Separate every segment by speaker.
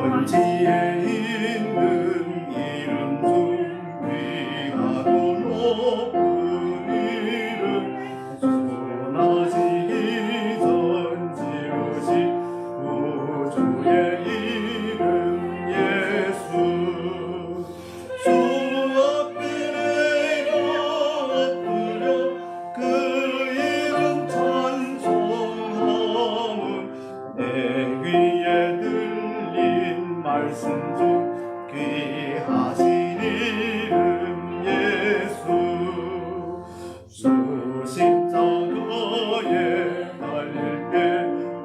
Speaker 1: 먼지에 있는 이름 중 귀하고 높은 이름 쏟아지기 전 지으신 구주의 이름 예수 주 앞에 내가 엎드려 그 이름 찬송함은 내 귀에 들린 말씀 중 귀하신 이름 예수 주 십자가에 달릴 때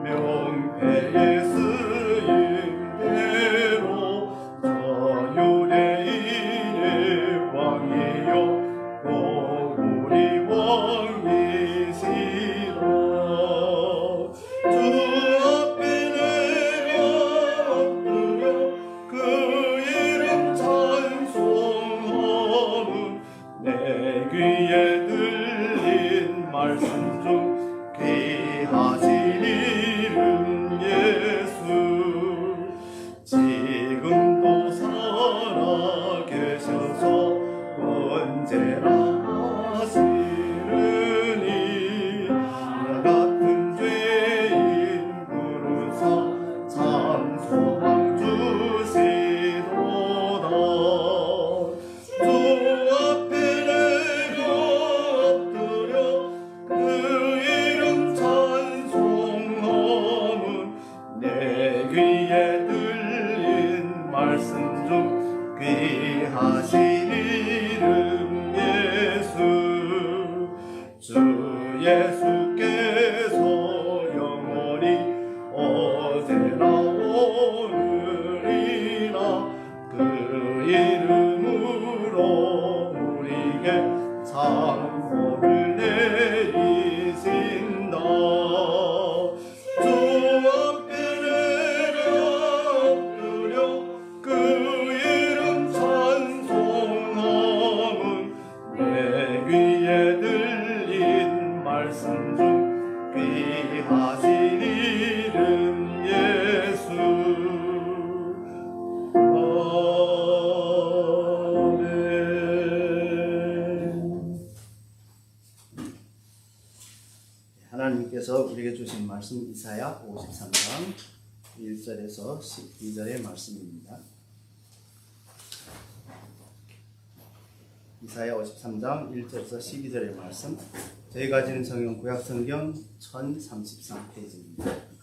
Speaker 1: 명패에 쓰인 대로 저 유대인의 왕이요 또 우리 왕이시라 주 앞에 내가 엎드려 그 이름 찬송함은 내 귀에 들린 말씀 중 귀하신 이름 예수 지금도 살아 계셔서 언제나 하시느니 나 같은 죄인 부르사 참 소망 주시도다 주 앞에 내가 엎드려 그 이름 찬송함은 내 귀에 들린 말씀 중 귀하신 이름 예수 주 예수께서 영원히 어제나 오늘이나 그 이름으로 우리에게 참 복을 내리신다 주 앞에 내가 엎드려 그 이름 찬송함은 내 귀에 들린 말씀 중 귀하신 이름 예수 아멘.
Speaker 2: 하나님께서 우리에게 주신 말씀 이사야 53장 1절에서 12절의 말씀입니다. 이사야 53장 1절에서 12절의 말씀 저희가 지는 성경 구약성경 1033페이지입니다.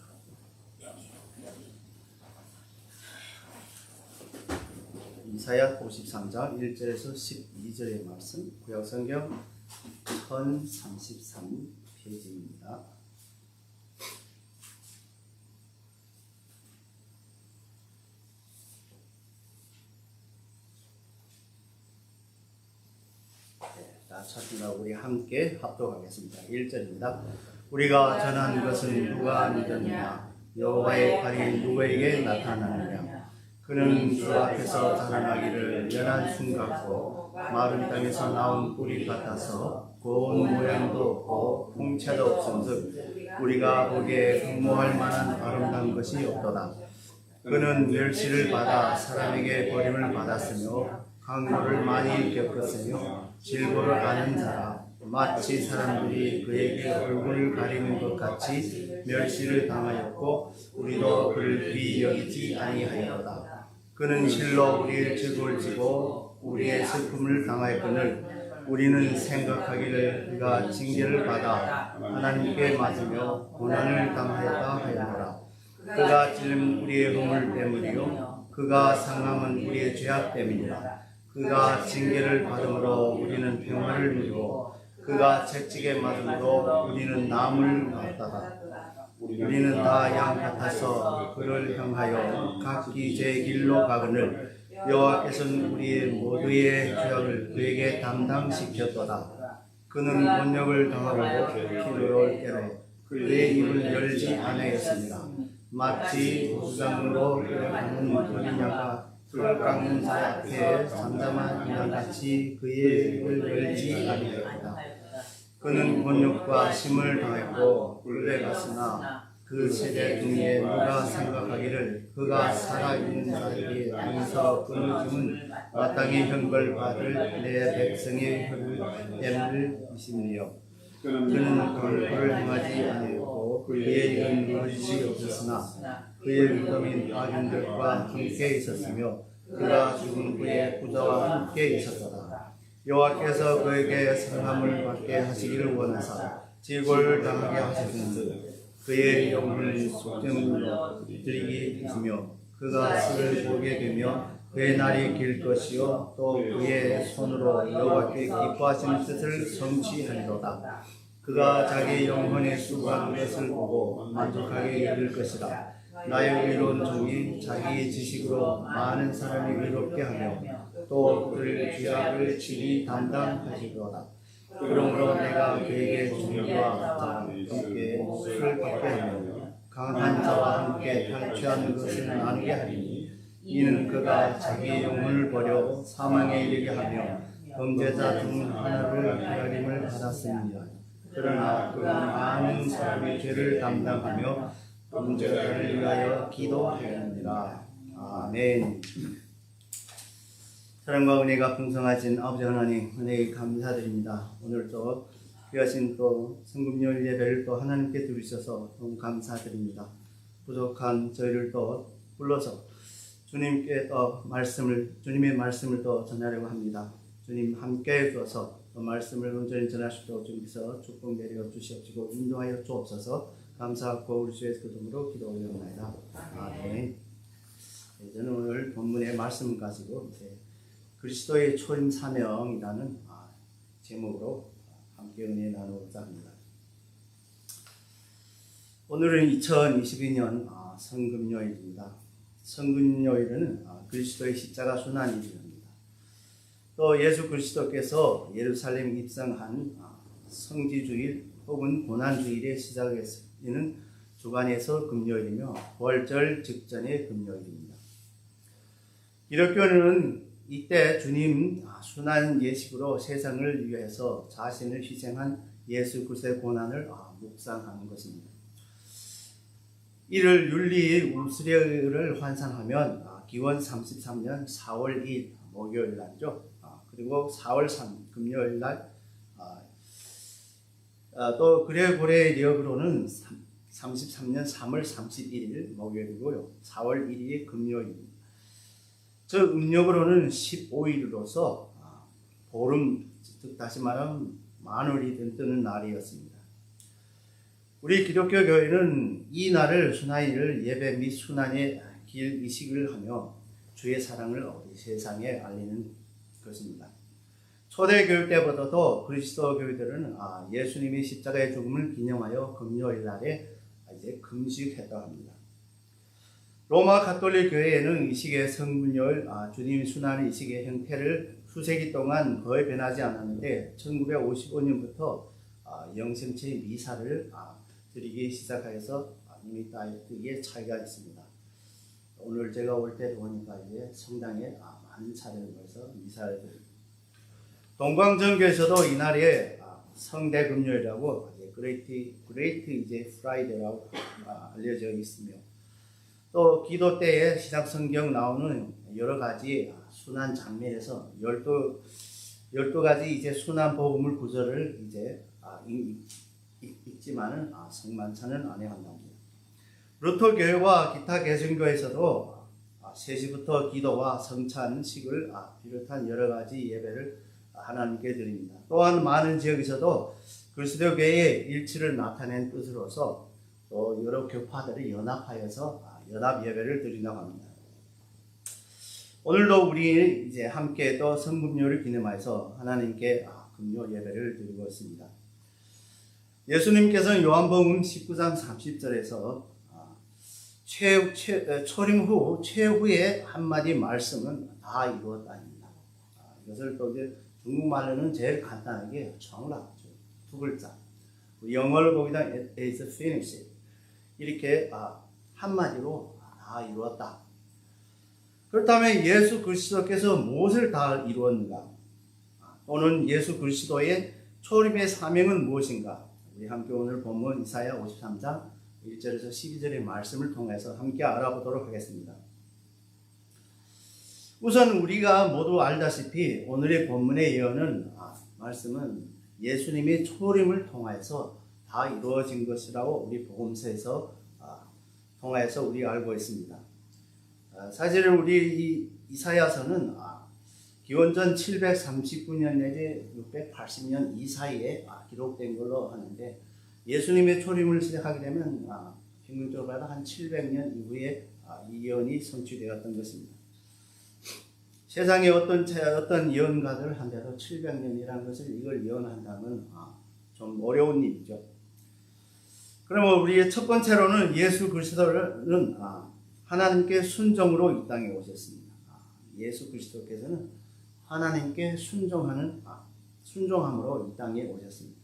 Speaker 2: 이사야 53장 1절에서 12절의 말씀 구약성경 1033페이지입니다. 찾습니다. 우리 함께 합독하겠습니다. 1절입니다. 우리가 전한 것은 누가 믿었느냐? 여호와의 팔이 누구에게 나타나느냐? 그는 주 앞에서 자라나기를 연한 순 같고 마른 땅에서 나온 뿌리 같아서 고운 모양도 없고 풍채도 없은즉 우리가 보기에 흠모할 만한 아름다운 것이 없도다. 그는 멸시를 받아 사람에게 버림을 받았으며 강고를 많이 겪었으며 질고를 아는 자라 마치 사람들이 그에게 얼굴을 가리는 것 같이 멸시를 당하였고 우리도 그를 귀히 여기지 아니하였다. 그는 실로 우리의 죄를 지고 우리의 슬픔을 당하였거늘 우리는 생각하기를 그가 징계를 받아 하나님께 맞으며 고난을 당하였다 하였노라. 그가 찔린 우리의 허물 때문이요 그가 상함은 우리의 죄악 때문이라. 그가 징계를 받음으로 우리는 평화를 누리고 그가 채찍에 맞음으로 우리는 나음을 받았다. 우리는 다 양 같아서 그를 향하여 각기 제 길로 가거늘 여호와께서는 우리의 모두의 죄악을 그에게 담당시켰도다. 그는 곤욕을 당하고 피로울 때로 그의 입을 열지 아니하였습니다. 마치 우상으로 끌어가는 어린 양과 풀 깎는 자 앞에 잠잠한 인간같이 그의 입을 열지 아니하였다. 그는 곤욕과 심을 당했고 굴에 갔으나 그 세대 중에 누가 생각하기를 그가 살아있는 자에게 여기서 끊어짐은 마땅히 형벌받을 내 백성의 혈을 이심이요 그는 강구를 행하지 아니하고 그의 이은 누르지 없었으나 그의 믿음인 악인들과 함께 있었으며 그가 죽은 후에 부자와 함께 있었더라. 여호와께서 그에게 성함을 받게 하시기를 원하사 질고를 당하게 하셨은즉 그의 영혼을 속죄물로 드리게 하시며 그가 술을 보게 되며 그의 날이 길 것이요 또 그의 손으로 여호와께 기뻐하시는 뜻을 성취하리로다. 그가 자기 영혼의 수고한 것을 보고 만족하게 이를 것이라. 나의 의로운 종이 자기 지식으로 많은 사람이 의롭게 하며 또 그들 죄악을 질이 담당하시리로다. 그러므로 내가 그에게 종과 자와 함께 술을 받게 하며 강한 자와 함께 탈취하는 것을 나누게 하리니 이는 그가 자기 영혼을 버려 사망에 이르게 하며 범죄자 중 하나를 헤아림을 받았습니다. 그러나 그는 많은 사람의 죄를 담당하며 범죄자를 위하여 기도하였느니라. 아멘. 사랑과 은혜가 풍성하신 아버지 하나님 은혜에 감사드립니다. 오늘도 귀하신 또 성금요일 예배를 또 하나님께 드리셔서 너무 감사드립니다. 부족한 저희를 또 불러서 주님께 또 주님의 말씀을 또 전하려고 합니다. 주님 함께 해주셔서 또 말씀을 온전히 전할 수 있도록 주님께서 축복 내려 주시옵시고 인도하여 주옵소서. 감사하고 우리 주 예수 그리스도로 기도하옵나이다. 아멘. 저는 오늘 본문의 말씀을 가지고 그리스도의 초림 사명이라는 제목으로 함께 은혜 나누고자 합니다. 오늘은 2022년 성금요일입니다. 성금요일은 그리스도의 십자가 순환일입니다. 또 예수 그리스도께서 예루살렘 입성한 성지주일 혹은 고난주일의 시작에는 주간에서 금요일이며 부활절 직전의 금요일입니다. 기독교는 이때 주님 순환 예식으로 세상을 위해서 자신을 희생한 예수 그리스도의 고난을 묵상하는 것입니다. 이를 윤리 우스레를 환산하면 기원 33년 4월 2일 목요일 날이죠. 그리고 4월 3일 금요일 날 또 그레고레력으로는 33년 3월 31일 목요일이고요. 4월 1일이 금요일입니다. 저 음력으로는 15일로서 보름, 즉 다시 말하면 만월이 뜨는 날이었습니다. 우리 기독교 교회는 이 날을 순환일을 예배 및 순환의 길 이식을 하며 주의 사랑을 세상에 알리는 것입니다. 초대교회 때보다도 그리스도 교회들은 예수님이 십자가의 죽음을 기념하여 금요일 날에 이제 금식했다고 합니다. 로마 가톨릭 교회에는 이식의 성금요일 주님 순환 이식의 형태를 수세기 동안 거의 변하지 않았는데 1955년부터 영생체 미사를 드리기 시작해서 이미 이게 차이가 있습니다. 오늘 제가 올 때 보니까 이제 성당에 많은 차례를 모여서 미사를 드립니다. 동방정교에서도 이날에 성대 금요일이라고 그레이트 이제 프라이데라고 알려져 있으며 또 기도 때에 시작 성경 나오는 여러 가지 순환 장면에서 12가지 이제 순환 복음을 구절을 이제 읽지만은 성만찬은 안 해야 한답니다. 루터 교회와 기타 개신교에서도 3시부터 기도와 성찬식을 비롯한 여러 가지 예배를 하나님께 드립니다. 또한 많은 지역에서도 그리스도 교회의 일치를 나타낸 뜻으로서 또 여러 교파들이 연합하여서 연합 예배를 드린다고 합니다. 오늘도 우리 이제 함께 또 성금요를 기념하여서 하나님께 금요 예배를 드리고 있습니다. 예수님께서는 요한복음 19장 30절에서 초림 후 최후의 한마디 말씀은 다 이루었다입니다. 이것을 또 이제 중국말로는 제일 간단하게 정락죠. 2글자. 영어를 보기다 is finished. 이렇게 한마디로 다 이루었다. 그렇다면 예수 그리스도께서 무엇을 다 이루었는가? 또는 예수 그리스도의 초림의 사명은 무엇인가? 우리 함께 오늘 본문 이사야 53장 1절에서 12절의 말씀을 통해서 함께 알아보도록 하겠습니다. 우선 우리가 모두 알다시피 오늘의 본문의 예언은 말씀은 예수님의 초림을 통해서 다 이루어진 것이라고 우리 복음서에서 통해서 우리가 알고 있습니다. 사실 우리 이사야서는 기원전 739년 내지 680년 이 사이에 기록된 걸로 하는데 예수님의 초림을 시작하게 되면 평균적으로 봐도 한 700년 이후에 이 예언이 성취되었던 것입니다. 세상에 어떤 예언가들 한데도 700년이라는 것을 이걸 예언한다면 좀 어려운 일이죠. 그러면 우리 첫 번째로는 예수 그리스도는 하나님께 순종으로 이 땅에 오셨습니다. 예수 그리스도께서는 하나님께 순종함으로 이 땅에 오셨습니다.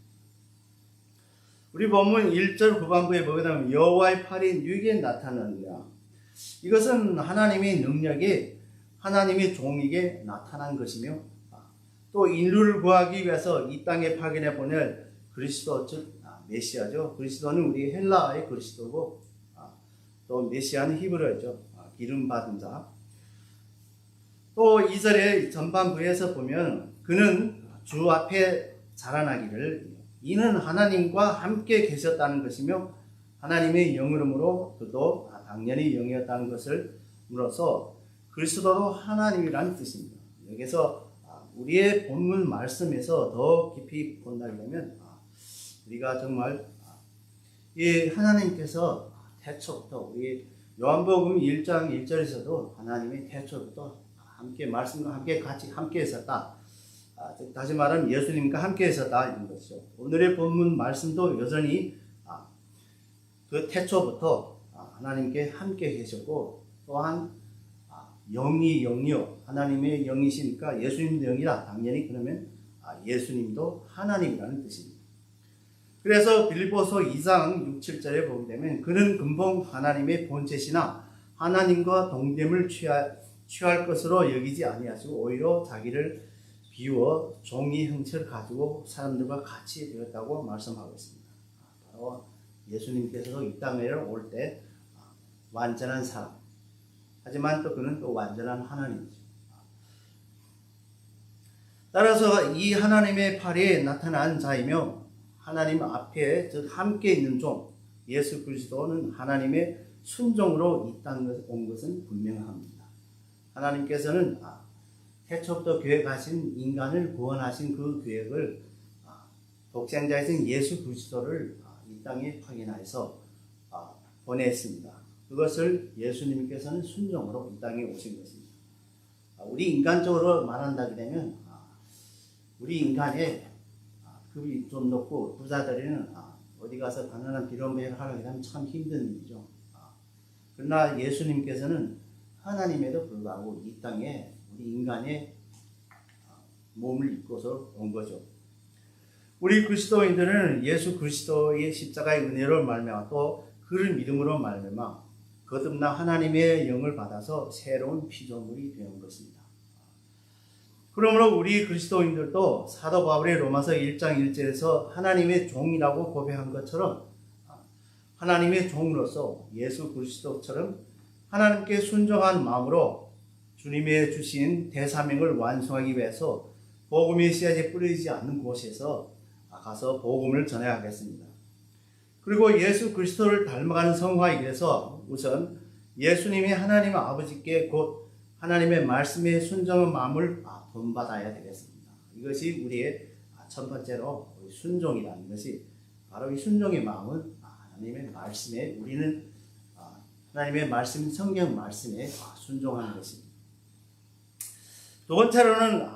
Speaker 2: 우리 본문 1절 후반부에 보게 되면 여호와의 팔이 누구에게 나타나느냐. 이것은 하나님의 능력이 하나님의 종에게 나타난 것이며 또 인류를 구하기 위해서 이 땅에 파견해 보낼 그리스도 즉 메시아죠. 그리스도는 우리 헬라어의 그리스도고 또 메시아는 히브리어죠. 기름 받은 자. 또 2절의 전반부에서 보면 그는 주 앞에 자라나기를 이는 하나님과 함께 계셨다는 것이며 하나님의 영으로므로 그도 당연히 영이었다는 것을 물어서 그리스도로 하나님이라는 뜻입니다. 여기서 우리의 본문 말씀에서 더 깊이 본다면 우리가 정말 이 하나님께서 태초부터 우리 요한복음 1장 1절에서도 하나님의 태초부터 함께 말씀과 함께 같이 함께 있었다. 다시 말하면 예수님과 함께 있었다 이런 것이죠. 오늘의 본문 말씀도 여전히 그 태초부터 하나님께 함께 계셨고 또한 영이 영이요 하나님의 영이시니까 예수님도 영이라 당연히 그러면 예수님도 하나님이라는 뜻입니다. 그래서 빌립보서 2장 6, 7절에 보게 되면 그는 근본 하나님의 본체시나 하나님과 동됨을 취할 것으로 여기지 아니하시고 오히려 자기를 비워 종의 형체를 가지고 사람들과 같이 되었다고 말씀하고 있습니다. 바로 예수님께서도 이 땅에 올 때 완전한 사람 하지만 또 그는 또 완전한 하나님이죠. 따라서 이 하나님의 팔에 나타난 자이며 하나님 앞에 즉 함께 있는 종 예수 그리스도는 하나님의 순종으로 이 땅에 온 것은 분명합니다. 하나님께서는 태초부터 계획하신 인간을 구원하신 그 계획을 독생자이신 예수 그리스도를 이 땅에 파견하여서 보냈습니다. 그것을 예수님께서는 순종으로 이 땅에 오신 것입니다. 우리 인간적으로 말한다게 되면 우리 인간의 급이 좀 높고 부자들에는 어디 가서 가난한 비료매를 하려고 하면 참 힘든 일이죠. 그러나 예수님께서는 하나님에도 불구하고 이 땅에 우리 인간의 몸을 입고서 온 거죠. 우리 그리스도인들은 예수 그리스도의 십자가의 은혜로 말미암아 또 그를 믿음으로 말미암아 거듭나 하나님의 영을 받아서 새로운 피조물이 된 것입니다. 그러므로 우리 그리스도인들도 사도 바울의 로마서 1장 1절에서 하나님의 종이라고 고백한 것처럼 하나님의 종으로서 예수 그리스도처럼 하나님께 순종한 마음으로 주님의 주신 대사명을 완수하기 위해서 복음의 씨앗이 뿌려지지 않는 곳에서 가서 복음을 전해야 하겠습니다. 그리고 예수 그리스도를 닮아가는 성화이기 위해서 우선 예수님이 하나님 아버지께 곧 하나님의 말씀에 순종한 마음을 본받아야 되겠습니다. 이것이 우리의 첫 번째로 순종이라는 것이 바로 이 순종의 마음은 하나님의 말씀에 우리는 하나님의 말씀 성경 말씀에 순종하는 것입니다. 두 번째로는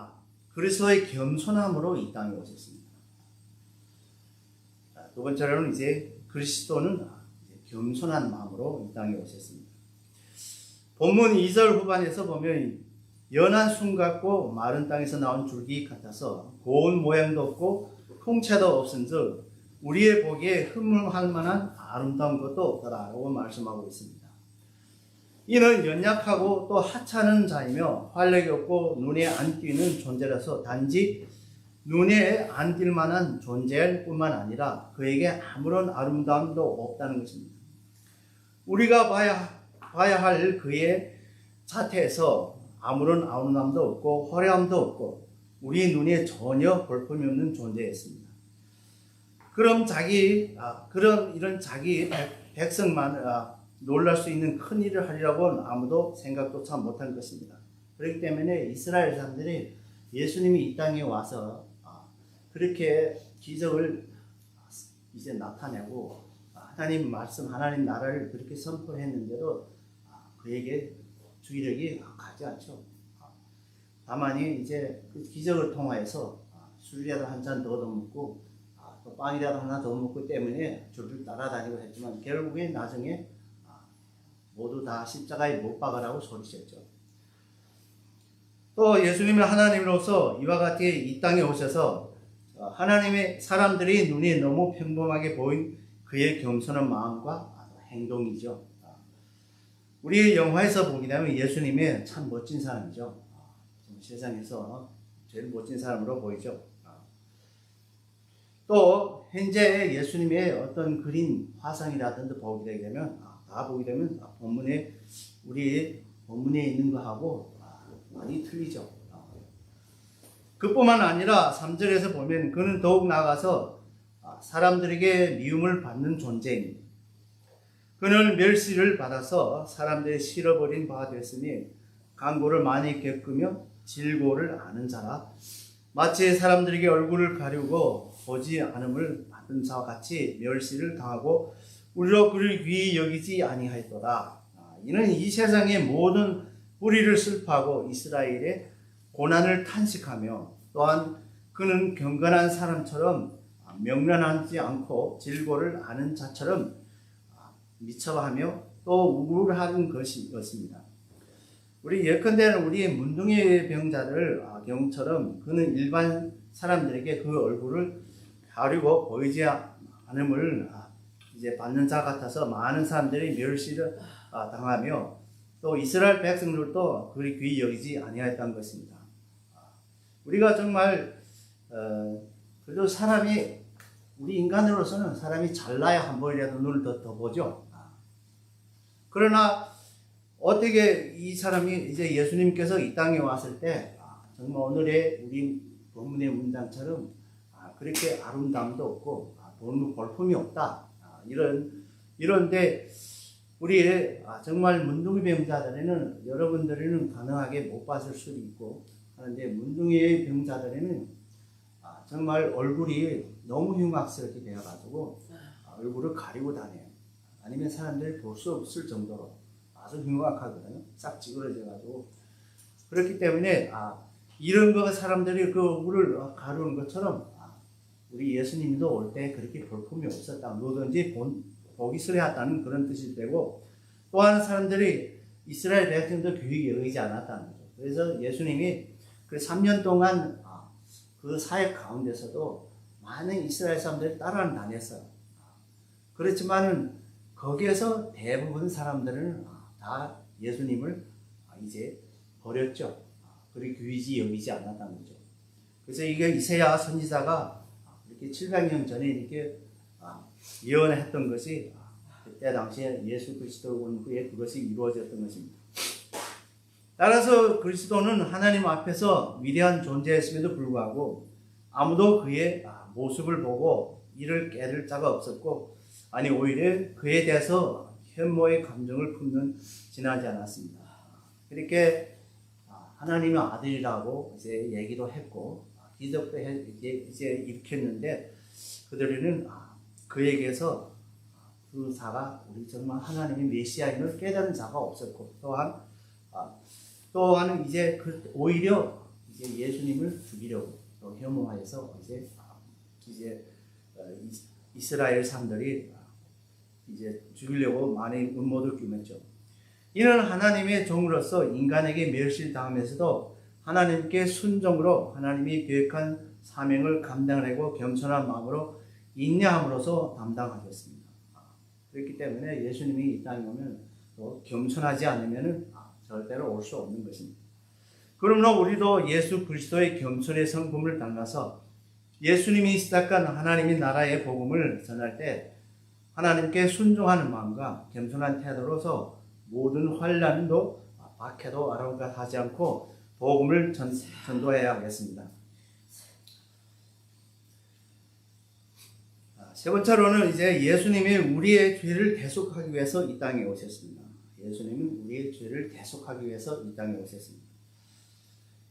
Speaker 2: 그리스도의 겸손함으로 이 땅에 오셨습니다. 두 번째로는 이제 그리스도는 겸손한 마음으로 이 땅에 오셨습니다. 본문 2절 후반에서 보면 연한 순 같고 마른 땅에서 나온 줄기 같아서 고운 모양도 없고 통채도 없은즉 우리의 보기에 흠모할 만한 아름다운 것도 없더라라고 말씀하고 있습니다. 이는 연약하고 또 하찮은 자이며 활력이 없고 눈에 안 띄는 존재라서 단지 눈에 안 띌 만한 존재일 뿐만 아니라 그에게 아무런 아름다움도 없다는 것입니다. 우리가 봐야 할 그의 자태에서 아무런 아름다움도 없고 화려함도 없고 우리 눈에 전혀 볼품이 없는 존재였습니다. 그럼 이런 자기 백성만 놀랄 수 있는 큰 일을 하리라고는 아무도 생각조차 못한 것입니다. 그렇기 때문에 이스라엘 사람들이 예수님이 이 땅에 와서 그렇게 기적을 이제 나타내고 하나님 말씀, 하나님 나라를 그렇게 선포했는데도 그에게 주의력이 가지 않죠. 다만이 이제 그 기적을 통하여서 술이라도 한 잔 더 먹고 또 빵이라도 하나 더 먹고 때문에 줄을 따라다니고 했지만 결국에 나중에 모두 다 십자가에 못 박으라고 소리쳤죠. 또 예수님은 하나님으로서 이와 같이 이 땅에 오셔서 하나님의 사람들이 눈에 너무 평범하게 보인 그의 겸손한 마음과 행동이죠. 우리 영화에서 보게 되면 예수님이 참 멋진 사람이죠. 세상에서 제일 멋진 사람으로 보이죠. 또 현재 예수님의 어떤 그림 화상이라든지 보게 되면 다 보게 되면 우리 본문에 있는 거하고 많이 틀리죠. 그뿐만 아니라 3절에서 보면 그는 더욱 나아가서 사람들에게 미움을 받는 존재입니다. 그는 멸시를 받아서 사람들이 싫어버린 바 되었으니 강고를 많이 겪으며 질고를 아는 자라 마치 사람들에게 얼굴을 가리고 보지 않음을 받은 자와 같이 멸시를 당하고 우리로 그를 귀히 여기지 아니하였도다. 이는 이 세상의 모든 뿌리를 슬퍼하고 이스라엘의 고난을 탄식하며 또한 그는 경건한 사람처럼 명랑하지 않고 질고를 아는 자처럼 미쳐하며 또 우울한 것이었습니다. 우리 예컨대 우리 문둥이 병자들 경우처럼 그는 일반 사람들에게 그 얼굴을 가리고 보이지 않음을 이제 받는 자 같아서 많은 사람들이 멸시를 당하며 또 이스라엘 백성들도 그리 귀히 여기지 아니하였던 것입니다. 우리가 정말 그래도 우리 인간으로서는 사람이 잘나야 한 번이라도 눈을 더 보죠. 그러나 어떻게 이 사람이 이제 예수님께서 이 땅에 왔을 때 정말 오늘의 우리 본문의 문장처럼 그렇게 아름다움도 없고 볼품이 없다. 이런데 우리의 정말 문둥이 병자들에는 여러분들에는 가능하게 못 봤을 수도 있고 하는데 문둥이 병자들에는 정말 얼굴이 너무 흉악스럽게 되어가지고 얼굴을 가리고 다녀요. 아니면 사람들이 볼 수 없을 정도로 아주 흉악하거든요. 싹 찌그러져가지고 그렇기 때문에 이런 거 사람들이 그 얼굴을 가르는 것처럼 우리 예수님도 올 때 그렇게 볼품이 없었다. 뭐든지 보기 싫어했다는 그런 뜻이 되고 또한 사람들이 이스라엘 백성도 귀히 여기지 않았다는 거죠. 그래서 예수님이 그 3년 동안 그 사역 가운데서도 많은 이스라엘 사람들이 따라는 다녔어요. 그렇지만은 거기에서 대부분 사람들은 다 예수님을 이제 버렸죠. 그리 귀히 여기지 않았다는 거죠. 그래서 이게 이사야 선지자가 이렇게 700년 전에 이렇게 예언했던 것이 그때 당시에 예수 그리스도 온 후에 그것이 이루어졌던 것입니다. 따라서 그리스도는 하나님 앞에서 위대한 존재였음에도 불구하고 아무도 그의 모습을 보고 이를 깨달을 자가 없었고 오히려 그에 대해서 혐오의 감정을 품는 지나지 않았습니다. 그렇게 하나님의 아들이라고 이제 얘기도 했고 기적도 이제 일으켰는데 그들은 그에게서 그 자가 우리 정말 하나님의 메시아임을 깨달은 자가 없었고 또한 이제 오히려 이제 예수님을 죽이려고 또 혐오하여서 이제 이스라엘 사람들이 이제 죽이려고 많이 음모를 꾸몄죠. 이는 하나님의 종으로서 인간에게 멸시당하면서도 하나님께 순종으로 하나님이 계획한 사명을 감당하려고 겸손한 마음으로 인내함으로써 담당하셨습니다. 그렇기 때문에 예수님이 이 땅에 오면 또 겸손하지 않으면 절대로 올 수 없는 것입니다. 그러므로 우리도 예수 그리스도의 겸손의 성품을 닮아서 예수님이 시작한 하나님의 나라의 복음을 전할 때 하나님께 순종하는 마음과 겸손한 태도로서 모든 환난도 박해도 아랑곳하지 않고 복음을 전도해야 하겠습니다. 세 번째로는 이제 예수님이 우리의 죄를 대속하기 위해서 이 땅에 오셨습니다. 예수님은 우리의 죄를 대속하기 위해서 이 땅에 오셨습니다.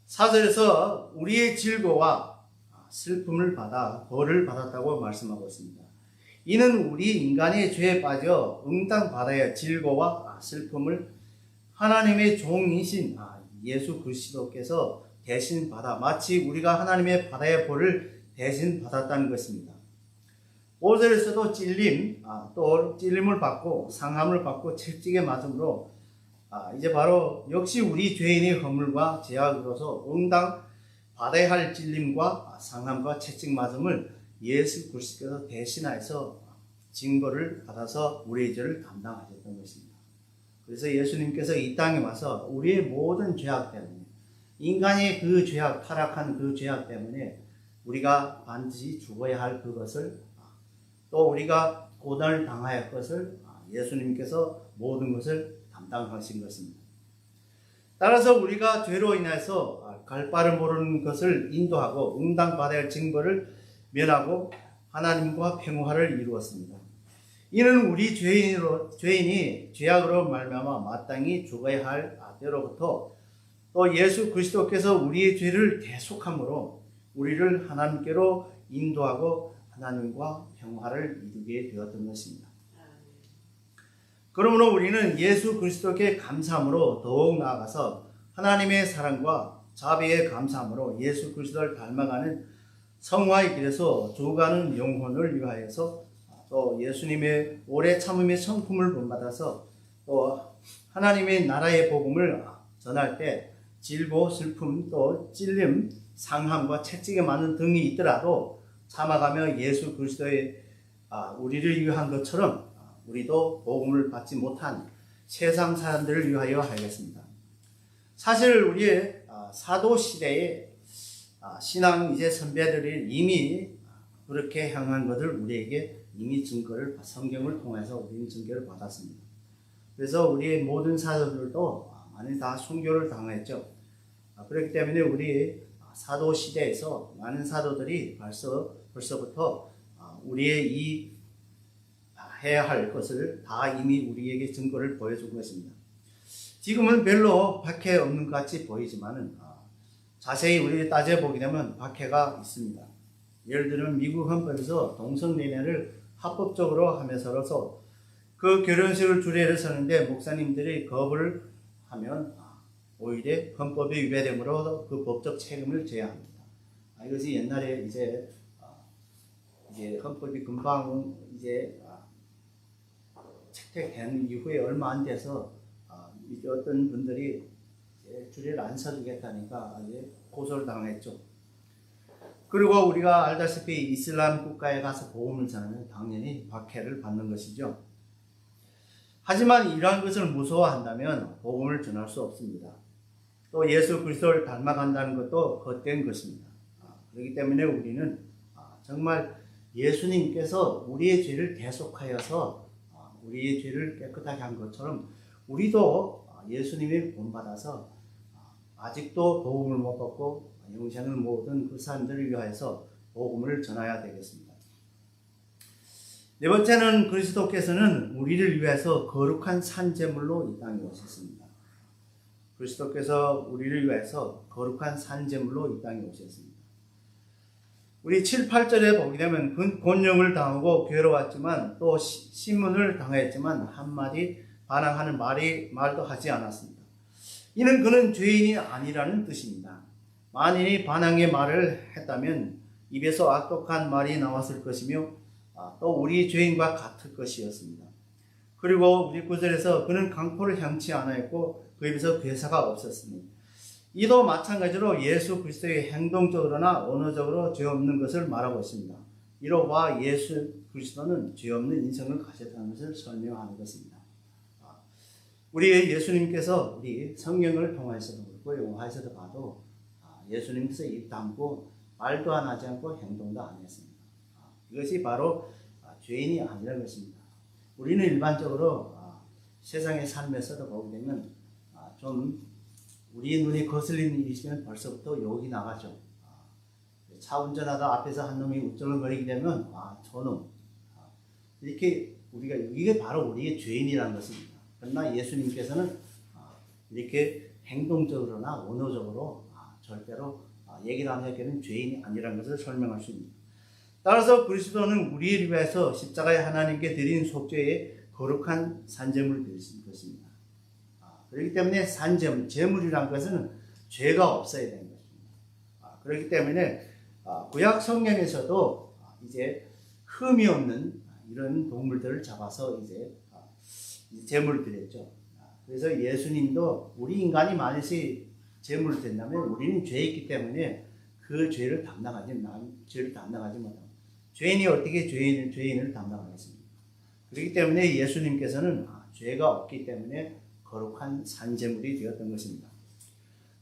Speaker 2: 4절에서 우리의 질고와 슬픔을 받아 벌을 받았다고 말씀하고 있습니다. 이는 우리 인간의 죄에 빠져 응당 바다의 질고와 슬픔을 하나님의 종이신 예수 그리스도께서 대신 받아 마치 우리가 하나님의 바다의 벌을 대신 받았다는 것입니다. 5절에서도 또 찔림을 받고 상함을 받고 채찍에 맞음으로 이제 바로 역시 우리 죄인의 허물과 죄악으로서 응당 받아야 할 찔림과 상함과 채찍 맞음을 예수 그리스도께서 대신하여서 징벌을 받아서 우리의 죄를 담당하셨던 것입니다. 그래서 예수님께서 이 땅에 와서 우리의 모든 죄악 때문에 인간의 그 죄악, 타락한 그 죄악 때문에 우리가 반드시 죽어야 할 그것을 또 우리가 고난을 당할 것을 예수님께서 모든 것을 담당하신 것입니다. 따라서 우리가 죄로 인해서 갈 바를 모르는 것을 인도하고 응당받아야 할 징벌을 면하고 하나님과 평화를 이루었습니다. 이는 우리 죄인이 죄악으로 말미암아 마땅히 죽어야 할 때로부터 또 예수 그리스도께서 우리의 죄를 대속함으로 우리를 하나님께로 인도하고 하나님과 평화를 이루게 되었던 것입니다. 그러므로 우리는 예수 그리스도께 감사함으로 더욱 나아가서 하나님의 사랑과 자비에 감사함으로 예수 그리스도를 닮아가는 성화의 길에서 죽어가는 영혼을 위하여서 또 예수님의 오래 참음의 성품을 본받아서 또 하나님의 나라의 복음을 전할 때 질고 슬픔 또 찔림 상함과 채찍에 맞는 등이 있더라도 참아가며 예수 그리스도의 우리를 위한 것처럼 우리도 복음을 받지 못한 세상 사람들을 위하여 하겠습니다. 사실 우리의 사도 시대의 신앙 이제 선배들이 이미 그렇게 향한 것을 우리에게 이미 증거를 성경을 통해서 우리는 증거를 받았습니다. 그래서 우리의 모든 사도들도 많이 다 순교를 당했죠. 그렇기 때문에 우리 사도 시대에서 많은 사도들이 벌써부터 우리의 이 해야 할 것을 다 이미 우리에게 증거를 보여준 것입니다. 지금은 별로 박해 없는 것 같이 보이지만은 자세히 우리 따져보게 되면 박해가 있습니다. 예를 들면 미국 헌법에서 동성연애를 합법적으로 하면서로서 그 결혼식을 주례를 서는데 목사님들이 거부를 하면 오히려 헌법이 위배되므로 그 법적 책임을 져야 합니다. 이것이 옛날에 이제 헌법이 금방 이제 채택된 이후에 얼마 안 돼서 이제 어떤 분들이 이제 주례를 안 서주겠다니까 이제 고소를 당했죠. 그리고 우리가 알다시피 이슬람 국가에 가서 복음을 전하면 당연히 박해를 받는 것이죠. 하지만 이러한 것을 무서워한다면 복음을 전할 수 없습니다. 또 예수 그리스도를 닮아간다는 것도 헛된 것입니다. 그렇기 때문에 우리는 정말 예수님께서 우리의 죄를 대속하여서 우리의 죄를 깨끗하게 한 것처럼 우리도 예수님을 본받아서 아직도 복음을 못 받고 영생을 못 얻은 그 사람들을 위하여서 복음을 전해야 되겠습니다. 네 번째는 그리스도께서는 우리를 위해서 거룩한 산제물로 이 땅에 오셨습니다. 그리스도께서 우리를 위해서 거룩한 산제물로 이 땅에 오셨습니다. 우리 7, 8절에 보게 되면 곤욕을 당하고 괴로웠지만 또 신문을 당했지만 한마디 반항하는 말도 하지 않았습니다. 이는 그는 죄인이 아니라는 뜻입니다. 만인이 반항의 말을 했다면 입에서 악독한 말이 나왔을 것이며 또 우리 죄인과 같을 것이었습니다. 그리고 우리 9절에서 그는 강포를 향치 않았고 그 입에서 괴사가 없었으니 이도 마찬가지로 예수 그리스도의 행동적으로나 언어적으로 죄 없는 것을 말하고 있습니다. 이로 봐 예수 그리스도는 죄 없는 인생을 가졌다는 것을 설명하는 것입니다. 우리 예수님께서 우리 성경을 통해서도 그렇고 영화에서도 봐도 예수님께서 입 다물고 말도 안 하지 않고 행동도 안 했습니다. 이것이 바로 죄인이 아니라는 것입니다. 우리는 일반적으로 세상의 삶에서도 보게 되면 좀 우리 눈에 거슬리는 일이 있으면 벌써부터 욕이 나가죠. 차 운전하다 앞에서 한 놈이 우쭐거리게 되면 저놈, 이렇게 우리가 이게 바로 우리의 죄인이라는 것입니다. 그러나 예수님께서는 이렇게 행동적으로나 언어적으로 절대로 얘기를 안 하게는 죄인이 아니라는 것을 설명할 수 있습니다. 따라서 그리스도는 우리를 위해서 십자가에 하나님께 드린 속죄의 거룩한 산제물을 드리신 것입니다. 그렇기 때문에 산제물, 제물이란 것은 죄가 없어야 되는 것입니다. 그렇기 때문에 구약 성경에서도 이제 흠이 없는 이런 동물들을 잡아서 이제 제물을 드렸죠. 그래서 예수님도 우리 인간이 만약에 제물을 드린다면 우리는 죄있기 때문에 그 죄를 담당하지 못합니다. 죄인이 어떻게 죄인을 담당하겠습니까? 그렇기 때문에 예수님께서는 죄가 없기 때문에 거룩한 산제물이 되었던 것입니다.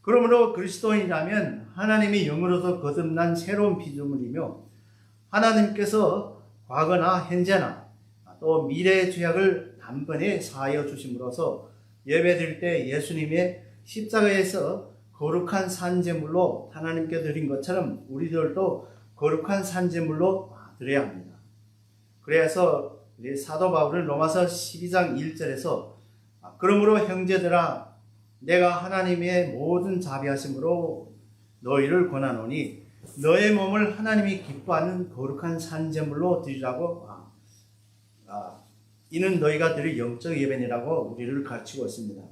Speaker 2: 그러므로 그리스도인이라면 하나님의 영으로서 거듭난 새로운 피조물이며 하나님께서 과거나 현재나 또 미래의 죄악을 단번에 사하여 주심으로써 예배드릴 때 예수님의 십자가에서 거룩한 산제물로 하나님께 드린 것처럼 우리들도 거룩한 산제물로 드려야 합니다. 그래서 사도 바울은 로마서 12장 1절에서 그러므로 형제들아 내가 하나님의 모든 자비하심으로 너희를 권하노니 너의 몸을 하나님이 기뻐하는 거룩한 산제물로 드리라고 이는 너희가 드릴 영적 예배니라고 우리를 가르치고 있습니다.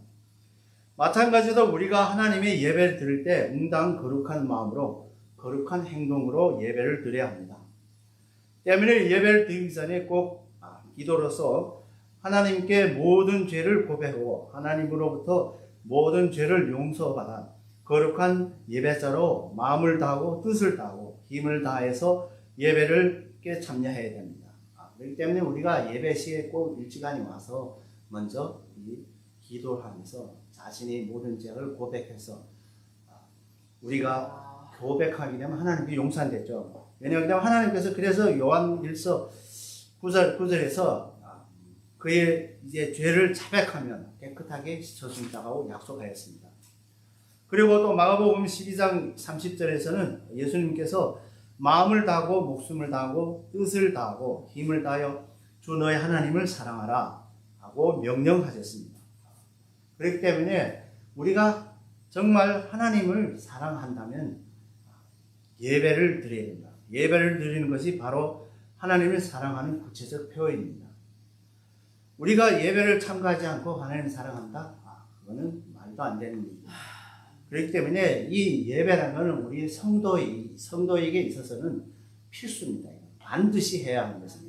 Speaker 2: 마찬가지로 우리가 하나님의 예배를 드릴 때 응당 거룩한 마음으로 거룩한 행동으로 예배를 드려야 합니다. 때문에 예배를 드리기 전에 꼭 기도로서 하나님께 모든 죄를 고백하고 하나님으로부터 모든 죄를 용서받아 거룩한 예배자로 마음을 다하고 뜻을 다하고 힘을 다해서 예배를 참여해야 됩니다. 그렇기 때문에 우리가 예배 시에 꼭 일찍이 와서 먼저 기도를 하면서 자신의 모든 죄를 고백해서 우리가 고백하게 되면 하나님께 용서되죠. 왜냐하면 하나님께서 그래서 요한 1서 9절에서 그의 이제 죄를 자백하면 깨끗하게 씻어준다고 약속하였습니다. 그리고 또 마가복음 12장 30절에서는 예수님께서 마음을 다하고 목숨을 다하고 뜻을 다하고 힘을 다하여 주 너의 하나님을 사랑하라 하고 명령하셨습니다. 그렇기 때문에 우리가 정말 하나님을 사랑한다면 예배를 드려야 된다. 예배를 드리는 것이 바로 하나님을 사랑하는 구체적 표현입니다. 우리가 예배를 참가하지 않고 하나님을 사랑한다? 그거는 말도 안 되는 일입니다. 그렇기 때문에 이 예배라는 것은 우리 성도에게 있어서는 필수입니다. 반드시 해야 하는 것입니다.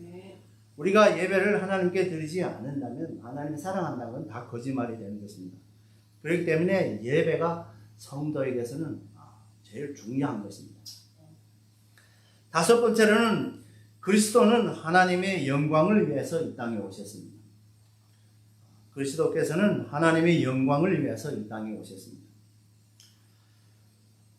Speaker 2: 우리가 예배를 하나님께 드리지 않는다면 하나님을 사랑한다는 건 다 거짓말이 되는 것입니다. 그렇기 때문에 예배가 성도에게서는 제일 중요한 것입니다. 다섯 번째로는 그리스도는 하나님의 영광을 위해서 이 땅에 오셨습니다. 그리스도께서는 하나님의 영광을 위해서 이 땅에 오셨습니다.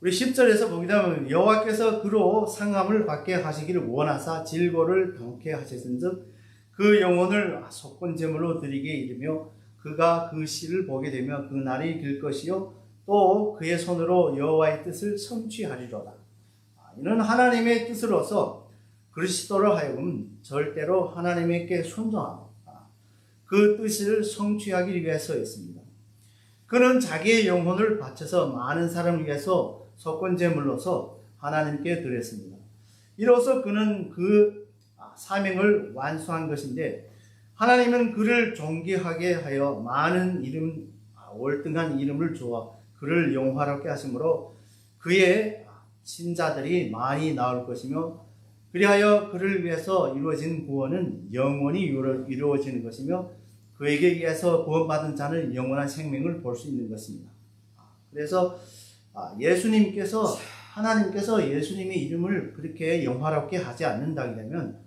Speaker 2: 우리 10절에서 보게 되면 여호와께서 그로 상함을 받게 하시기를 원하사 질고를 당케 하셨은즉 그 영혼을 속건제물로 드리게 이르며 그가 그 시를 보게 되며 그 날이 길 것이요 또 그의 손으로 여호와의 뜻을 성취하리로다. 이는 하나님의 뜻으로서 그리스도로 하여금 절대로 하나님께 순종하고 그 뜻을 성취하기 위해서였습니다. 그는 자기의 영혼을 바쳐서 많은 사람을 위해서 속건제물로서 하나님께 드렸습니다. 이로써 그는 그 사명을 완수한 것인데 하나님은 그를 존귀하게 하여 많은 월등한 이름을 주어 그를 영화롭게 하심으로 그의 신자들이 많이 나올 것이며 그리하여 그를 위해서 이루어진 구원은 영원히 이루어지는 것이며 그에게 의해서 구원받은 자는 영원한 생명을 볼 수 있는 것입니다. 그래서 하나님께서 예수님의 이름을 그렇게 영화롭게 하지 않는다게 되면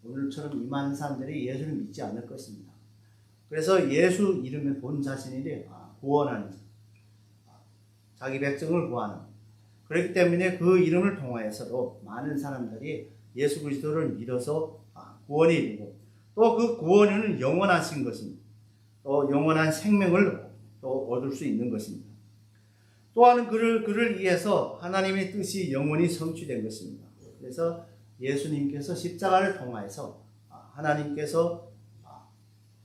Speaker 2: 오늘처럼 이만한 사람들이 예수를 믿지 않을 것입니다. 그래서 예수 이름을 본 자신이 구원하는 자기 백성을 구하는 그렇기 때문에 그 이름을 통하여서도 많은 사람들이 예수 그리스도를 믿어서 구원이 이르고 또 그 구원은 영원하신 것입니다. 또 영원한 생명을 또 얻을 수 있는 것입니다. 또한 그를 위해서 하나님의 뜻이 영원히 성취된 것입니다. 그래서 예수님께서 십자가를 통하여서 하나님께서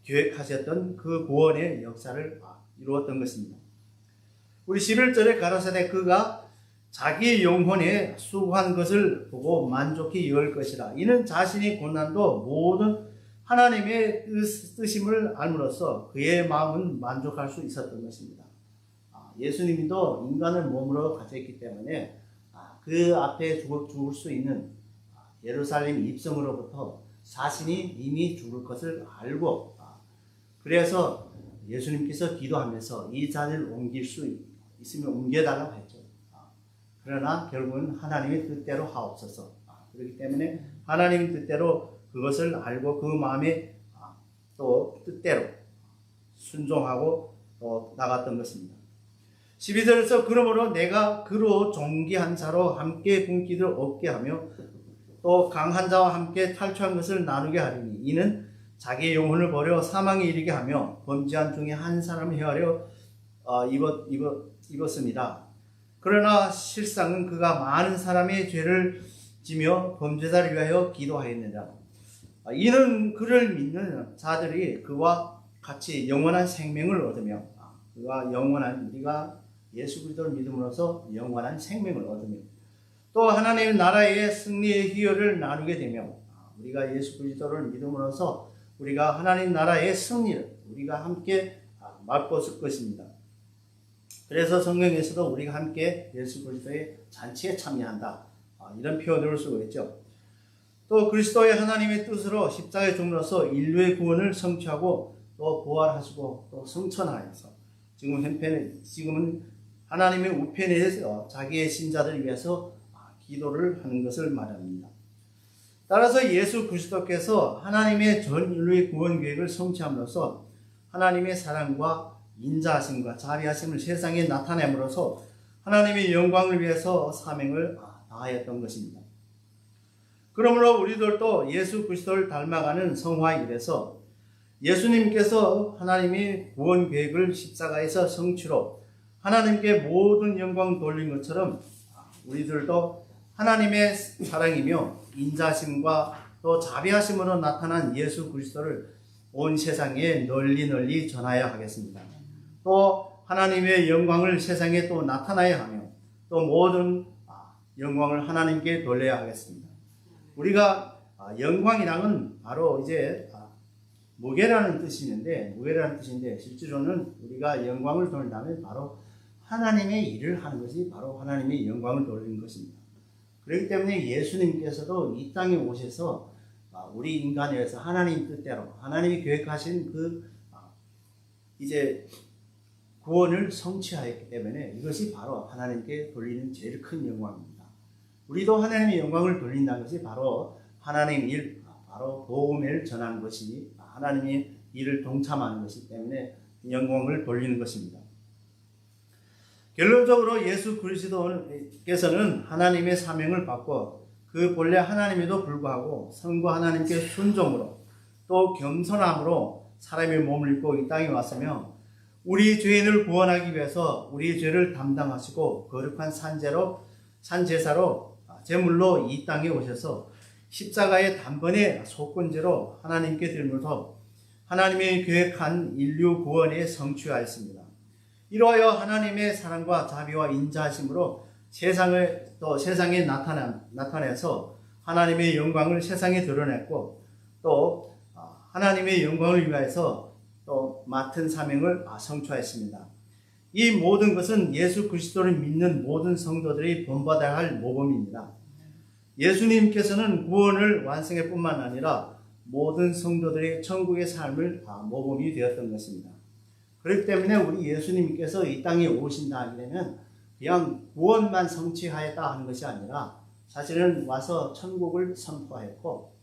Speaker 2: 계획하셨던 그 구원의 역사를 이루었던 것입니다. 우리 11절에 가라사대 그가 자기 영혼에 수고한 것을 보고 만족히 여길 것이라. 이는 자신이 고난도 모든 하나님의 뜻임을 알므로써 그의 마음은 만족할 수 있었던 것입니다. 예수님도 인간을 몸으로 가졌기 때문에 그 앞에 죽을 수 있는 예루살렘 입성으로부터 자신이 이미 죽을 것을 알고 그래서 예수님께서 기도하면서 이 잔을 옮길 수 있으면 옮겨달라고 했죠. 그러나 결국은 하나님의 뜻대로 하옵소서. 그렇기 때문에 하나님의 뜻대로 그것을 알고 그 마음에 또 뜻대로 순종하고 또 나갔던 것입니다. 12절에서 그러므로 내가 그로 존귀한 자로 함께 분기를 얻게 하며 또 강한 자와 함께 탈취한 것을 나누게 하리니 이는 자기의 영혼을 버려 사망에 이르게 하며 범죄한 중에 한 사람을 헤아려 입었습니다. 그러나 실상은 그가 많은 사람의 죄를 지며 범죄자를 위하여 기도하였느니라. 이는 그를 믿는 자들이 그와 같이 영원한 생명을 얻으며 그가 우리가 예수 그리스도를 믿음으로써 영원한 생명을 얻으며 또 하나님의 나라의 승리의 희열을 나누게 되며 우리가 예수 그리스도를 믿음으로써 우리가 하나님 나라의 승리를 우리가 함께 맛보실 것입니다. 그래서 성경에서도 우리가 함께 예수 그리스도의 잔치에 참여한다. 이런 표현을 쓰고 있죠. 또 그리스도의 하나님의 뜻으로 십자가에 죽음으로써 인류의 구원을 성취하고 또 부활하시고 또 성천하여서 지금은 하나님의 우편에서 자기의 신자들을 위해서 기도를 하는 것을 말합니다. 따라서 예수 그리스도께서 하나님의 전 인류의 구원 계획을 성취함으로써 하나님의 사랑과 인자하심과 자비하심을 세상에 나타냄으로써 하나님의 영광을 위해서 사명을 다하였던 것입니다. 그러므로 우리들도 예수 그리스도를 닮아가는 성화의 길에서 예수님께서 하나님의 구원 계획을 십자가에서 성취로 하나님께 모든 영광 돌린 것처럼 우리들도 하나님의 사랑이며 인자심과 또 자비하심으로 나타난 예수 그리스도를 온 세상에 널리 전하여야 하겠습니다. 또 하나님의 영광을 세상에 또 나타나야 하며 또 모든 영광을 하나님께 돌려야 하겠습니다. 우리가 영광이랑은 바로 이제 무게라는 뜻인데 실제로는 우리가 영광을 돌린다면 바로 하나님의 일을 하는 것이 바로 하나님의 영광을 돌리는 것입니다. 그렇기 때문에 예수님께서도 이 땅에 오셔서 우리 인간에 의해서 하나님 뜻대로 하나님이 계획하신 그 이제 구원을 성취하였기 때문에 이것이 바로 하나님께 돌리는 제일 큰 영광입니다. 우리도 하나님의 영광을 돌린다는 것이 바로 하나님 일, 바로 복음을 전하는 것이 하나님의 일을 동참하는 것이기 때문에 영광을 돌리는 것입니다. 결론적으로 예수 그리스도께서는 하나님의 사명을 받고 그 본래 하나님에도 불구하고 성부 하나님께 순종으로 또 겸손함으로 사람의 몸을 입고 이 땅에 왔으며 우리 죄인을 구원하기 위해서 우리의 죄를 담당하시고 거룩한 산제사로 제물로 이 땅에 오셔서 십자가의 단번에 속건제로 하나님께 드리면서 하나님의 계획한 인류 구원에 성취하였습니다. 이로하여 하나님의 사랑과 자비와 인자하심으로 세상에 나타내서 하나님의 영광을 세상에 드러냈고 또 하나님의 영광을 위하여서 또 맡은 사명을 성취하였습니다. 이 모든 것은 예수 그리스도를 믿는 모든 성도들이 본받아야 할 모범입니다. 예수님께서는 구원을 완성할 뿐만 아니라 모든 성도들의 천국의 삶을 모범이 되었던 것입니다. 그렇기 때문에 우리 예수님께서 이 땅에 오신다 하면 그냥 구원만 성취하였다 하는 것이 아니라 사실은 와서 천국을 선포하였고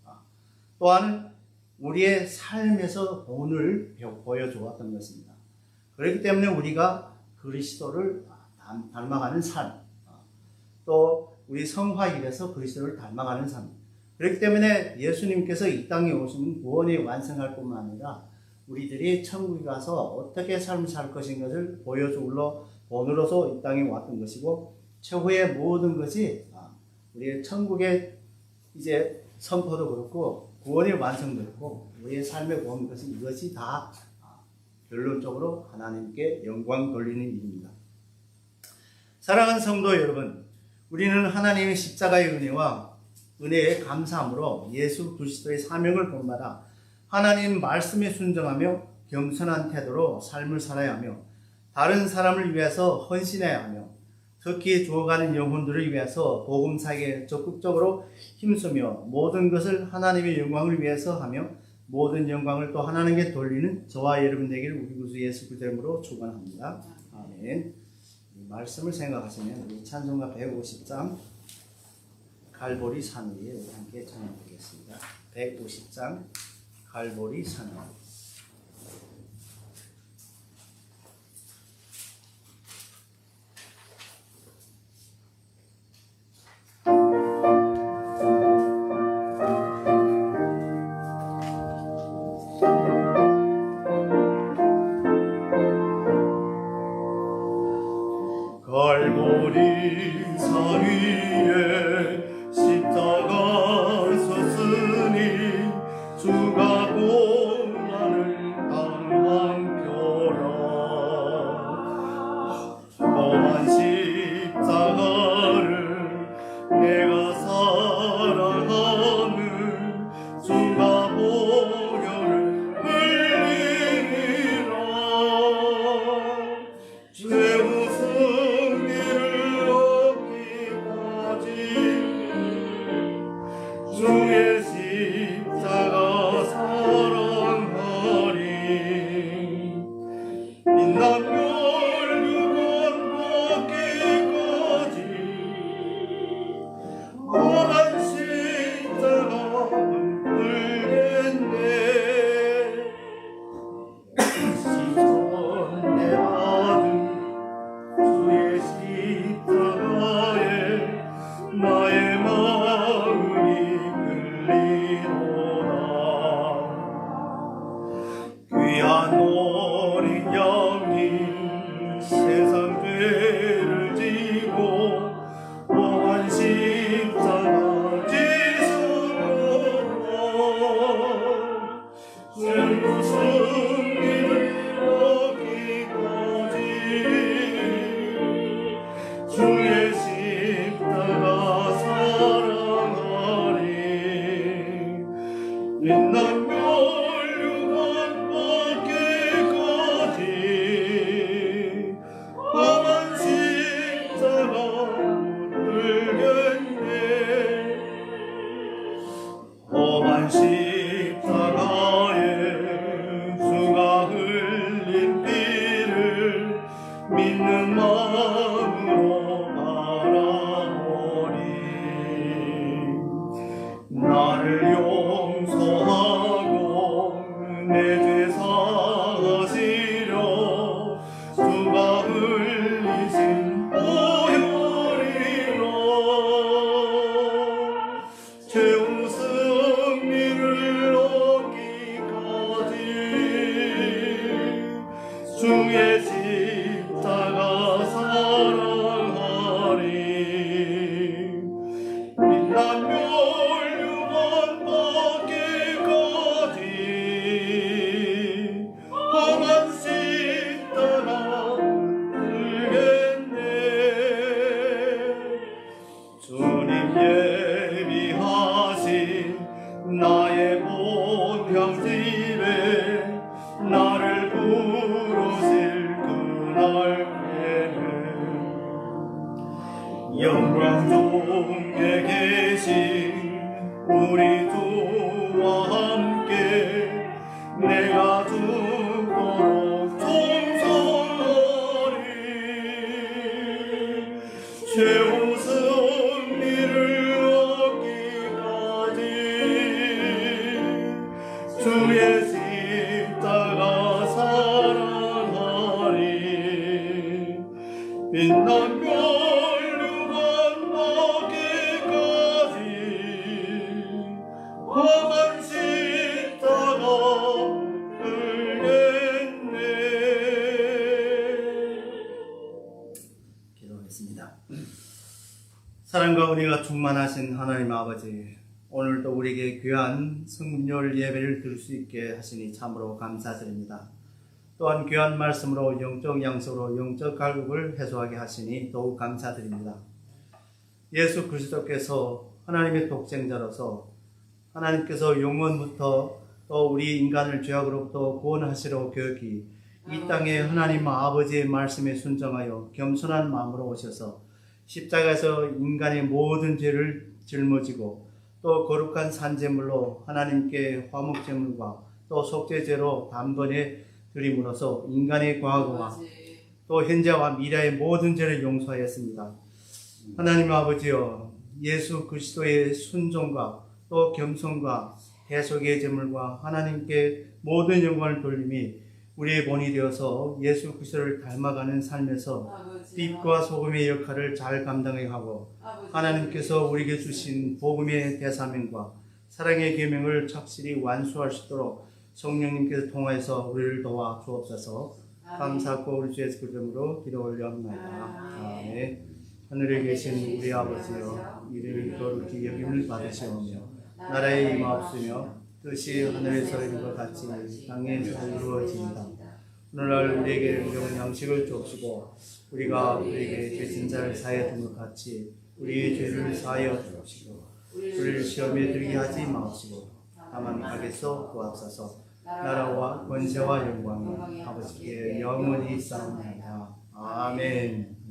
Speaker 2: 또한 우리의 삶에서 본을 보여주었던 것입니다. 그렇기 때문에 우리가 그리스도를 닮아가는 삶, 또 우리 성화일에서 그리스도를 닮아가는 삶. 그렇기 때문에 예수님께서 이 땅에 오시면 구원이 완성할 뿐만 아니라 우리들이 천국에 가서 어떻게 삶을 살 것인 것을 본으로서 이 땅에 왔던 것이고, 최후의 모든 것이 우리의 천국의 이제 선포도 그렇고 구원이 완성되고 우리의 삶에 본 것이, 이것이 다 결론적으로 하나님께 영광 돌리는 일입니다. 사랑하는 성도 여러분, 우리는 하나님의 십자가의 은혜와 은혜에 감사함으로 예수 그리스도의 사명을 본받아 하나님 말씀에 순종하며 겸손한 태도로 삶을 살아야 하며 다른 사람을 위해서 헌신해야 하며 특히 죽어가는 영혼들을 위해서 복음사에 적극적으로 힘쓰며 모든 것을 하나님의 영광을 위해서 하며 모든 영광을 또 하나님께 돌리는 저와 여러분 되기를 우리 구주 예수 그리스도 이름으로 축원합니다. 아멘. 이 말씀을 생각하시면 우리 찬송가 150장 갈보리 산 위에 우리 함께 찬양하겠습니다. 150장 갈보리 산 위.
Speaker 1: 갈보리 산 위에 십자가 섰으니 주가 고난을 당한표라. 험한 십자가를 내가 사랑하는 주가 보혈을 흘리리라. 죄우 승리를 얻기까지 주의 십자가 사랑하리. 빛나며 유건 벗기까지 험한 십자가 들겠네. 시선내 받은 주의 십자가에 나의 마음이 끌리도다. 귀한 어린 양이 세상 죄를 지고 험한 십자가 지수로다. 죄로 승리를 얻기까지 주의 십자가 사랑하리. 빛나며 유건 벗기까지 험한 십자가 들겠네. 험한 십자가에 주가 흘린 피를 믿는 마음으로 바라보리. 나를 용서하고 내 죄 사하시려 주가 흘리신 보혈이라. 죄우 승리를 얻기까지 주의 십자가 사랑하리. 빛나며 유건 벗기까지 험한 십자가 들겠네. 주님 예비하신 나의 본향집에 나를 부르실 그날에는 영광 중에 계신 우리 주와 함께 내가 죽도록 충성하리. 죄우 승리를 얻기까지 주의 십자가 사랑하리. 빛나며 유건 벗기까지
Speaker 2: 사랑과 은혜가 충만하신 하나님 아버지, 오늘도 우리에게 귀한 성령 예배를 드릴 수 있게 하시니 참으로 감사드립니다. 또한 귀한 말씀으로 영적 양식으로 영적 갈급을 해소하게 하시니 더욱 감사드립니다. 예수 그리스도께서 하나님의 독생자로서 하나님께서 영원부터 또 우리 인간을 죄악으로부터 구원하시려 계획이 이 땅에 하나님 아버지의 말씀에 순종하여 겸손한 마음으로 오셔서 십자가에서 인간의 모든 죄를 짊어지고 또 거룩한 산제물로 하나님께 화목제물과 또 속죄제로 단번에 드림으로써 인간의 과거와 또 현재와 미래의 모든 죄를 용서하였습니다. 하나님 아버지여, 예수 그리스도의 순종과 또 겸손과 대속의 제물과 하나님께 모든 영광을 돌림이 우리의 본이 되어서 예수 그리스도를 닮아가는 삶에서 빛과 소금의 역할을 잘 감당해야 하고 하나님께서 우리에게 주신 복음의 대사명과 사랑의 계명을 착실히 완수할 수 있도록 성령님께서 통하여서 우리를 도와 주옵소서. 감사하고 우리 주 예수 그리스도로 기도 올려옵나이다. 아멘. 하늘에 계신 우리 아버지여, 이름이 거룩히 여김을 받으시오며 나라의 임하옵시며 뜻이 하늘에서 이룬 것 같이 땅에서 이루어집니다. 오늘날 우리에게 일용할 양식을 주옵시고 우리가 우리에게 죄진 자를 사하여 준 것 같이 우리의 죄를 사하여 주옵시고 우리를 시험에 들게 하지 마옵시고 다만 악에서 구하옵소서. 나라와 권세와 영광이 아버지께 영원히 있사옵나이다. 아멘.